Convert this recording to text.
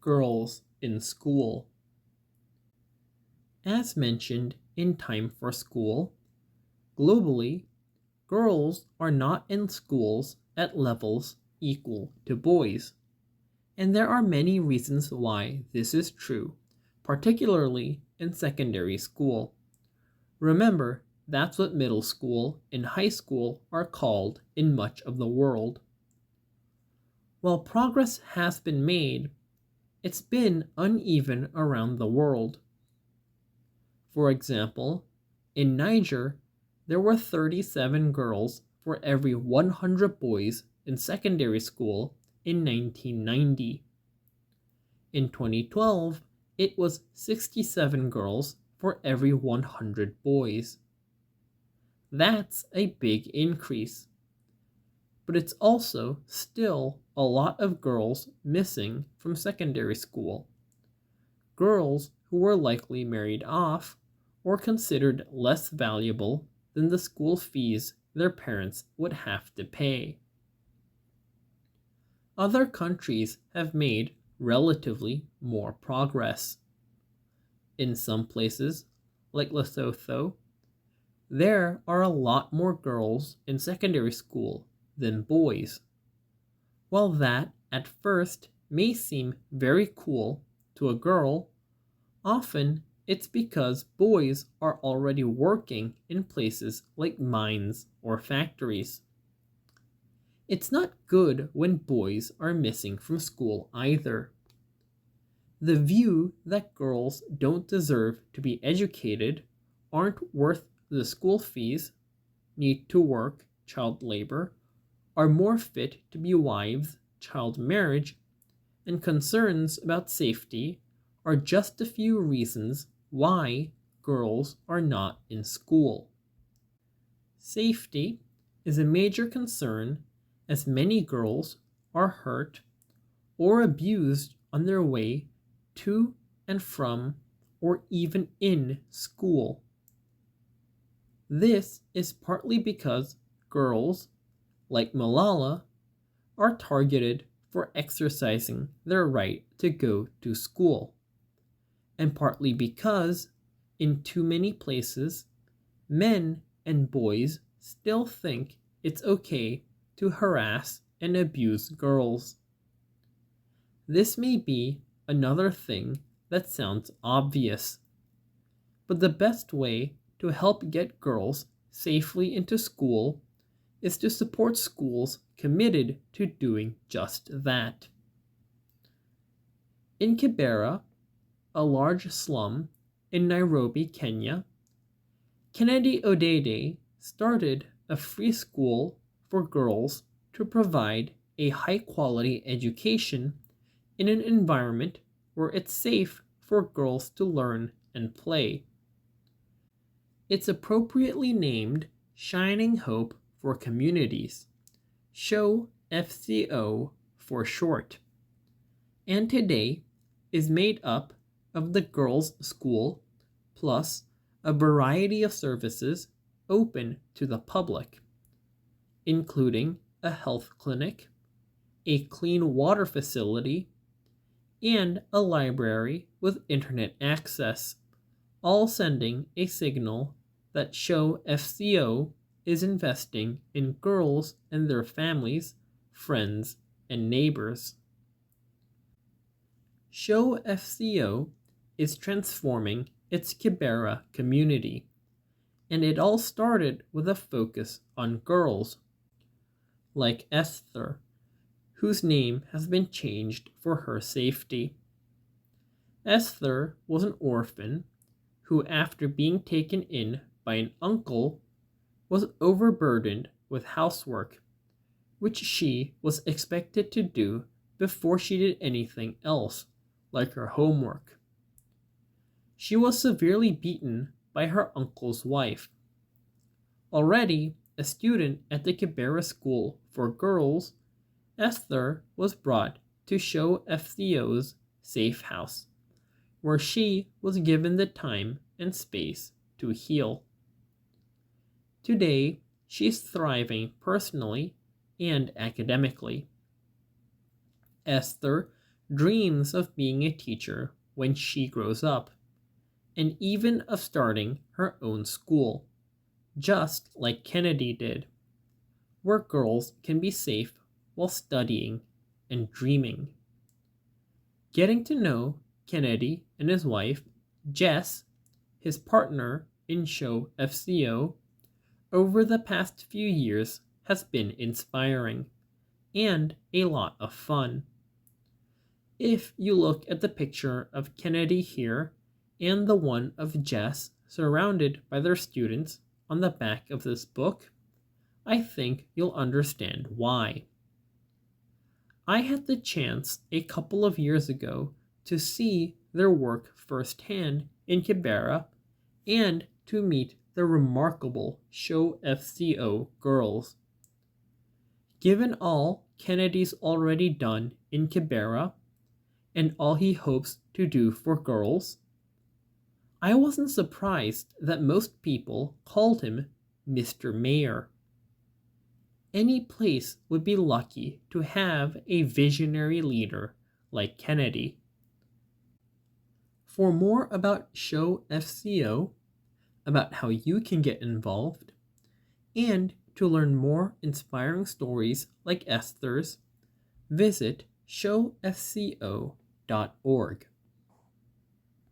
girls in school. As mentioned in Time for School, globally, girls are not in schools at levels equal to boys. And there are many reasons why this is true, particularly in secondary school. Remember, that's what middle school and high school are called in much of the world. While progress has been made, it's been uneven around the world. For example, in Niger, there were 37 girls for every 100 boys in secondary school in 1990. In 2012, it was 67 girls for every 100 boys. That's a big increase. But it's also still a lot of girls missing from secondary school. Girls who were likely married off or considered less valuable than the school fees their parents would have to pay. Other countries have made relatively more progress. In some places, like Lesotho, there are a lot more girls in secondary school than boys. While that at first may seem very cool to a girl, often it's because boys are already working in places like mines or factories. It's not good when boys are missing from school either. The view that girls don't deserve to be educated, aren't worth the school fees, need to work, child labor, are more fit to be wives, child marriage, and concerns about safety are just a few reasons why girls are not in school. Safety is a major concern as many girls are hurt or abused on their way to and from or even in school. This is partly because girls, like Malala, are targeted for exercising their right to go to school, and partly because, in too many places, men and boys still think it's okay to harass and abuse girls. This may be another thing that sounds obvious, but the best way to help get girls safely into school is to support schools committed to doing just that. In Kibera, a large slum in Nairobi, Kenya, Kennedy Odede started a free school for girls to provide a high-quality education in an environment where it's safe for girls to learn and play. It's appropriately named Shining Hope for Communities, Ch4.9 for short, and today is made up of the girls' school plus a variety of services open to the public, including a health clinic, a clean water facility, and a library with internet access, all sending a signal that Ch4.9 is investing in girls and their families, friends, and neighbors. Ch4.9 is transforming its Kibera community, and it all started with a focus on girls, like Esther, whose name has been changed for her safety. Esther was an orphan who, after being taken in by an uncle, was overburdened with housework, which she was expected to do before she did anything else, like her homework. She was severely beaten by her uncle's wife. Already a student at the Kibera School for Girls, Esther was brought to Ch4.9's safe house, where she was given the time and space to heal. Today, she's thriving personally and academically. Esther dreams of being a teacher when she grows up, and even of starting her own school, just like Kennedy did, where girls can be safe while studying and dreaming. Getting to know Kennedy and his wife, Jess, his partner in show FCO, over the past few years has been inspiring and a lot of fun. If you look at the picture of Kennedy here and the one of Jess surrounded by their students on the back of this book, I think you'll understand why. I had the chance a couple of years ago to see their work firsthand in Kibera and to meet the remarkable Show FCO girls. Given all Kennedy's already done in Kibera and all he hopes to do for girls, I wasn't surprised that most people called him Mr. Mayor. Any place would be lucky to have a visionary leader like Kennedy. For more about Show FCO, about how you can get involved, and to learn more inspiring stories like Esther's, visit showfco.org.